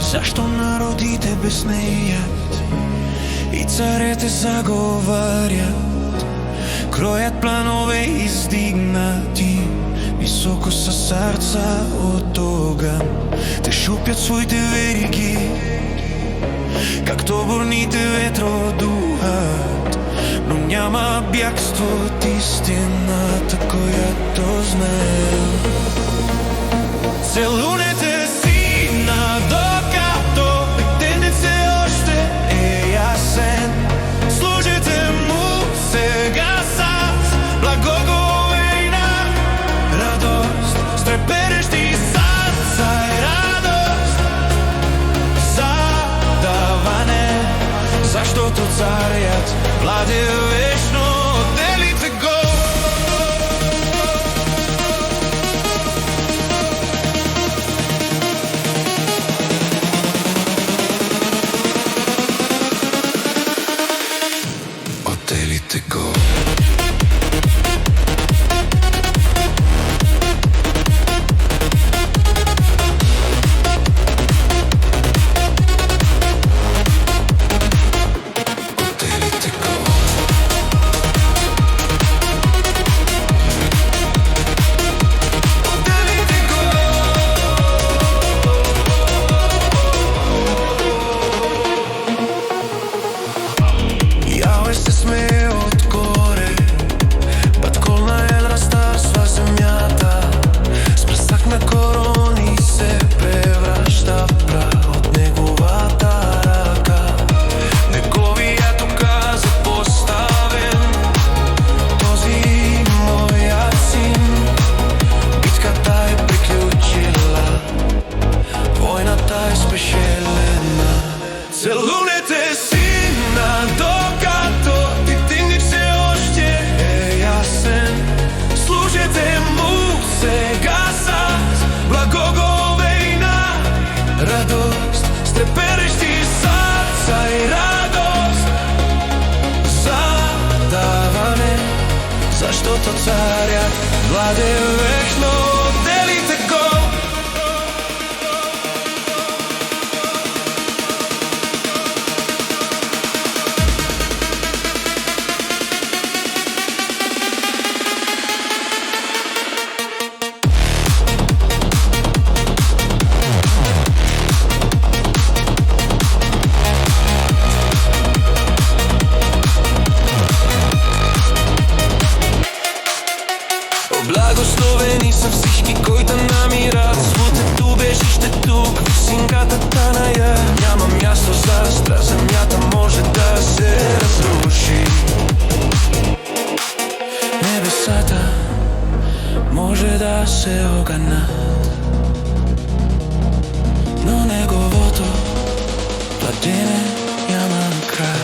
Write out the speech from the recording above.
Зашто народите беснејат и царете заговарјат, кројат планове издигнати високо со срца од оган, те шупјат своите вериги, както бурните ветродуват, но няма бягство од истината која дознаел. Целунете сина докато претендент се оште е јасен, служите му сега са благоговејна радост, стреперещи срца и радост, задаване, заштото царјат владе вечно, делите го. Отделите го. Се смее откоре, патколна елра стасва земјата, спресак на корони се преврашта в прах од неговата рака. Неговијат указ е поставен, този мојот син, битката е приклучила, војната е спешелена. Целунете сина докато претендент се оште е јасен, служете му сега са благоговејна радост, стреперещи срца и радост, задаване, заштото царјат владе вечно, делите го. Благословени са всички кои те намират, свутето бежище тук, висинката танаја. Няма място за страх, земјата може да се разруши. Небесата може да се оганат, но неговото владење няма крај.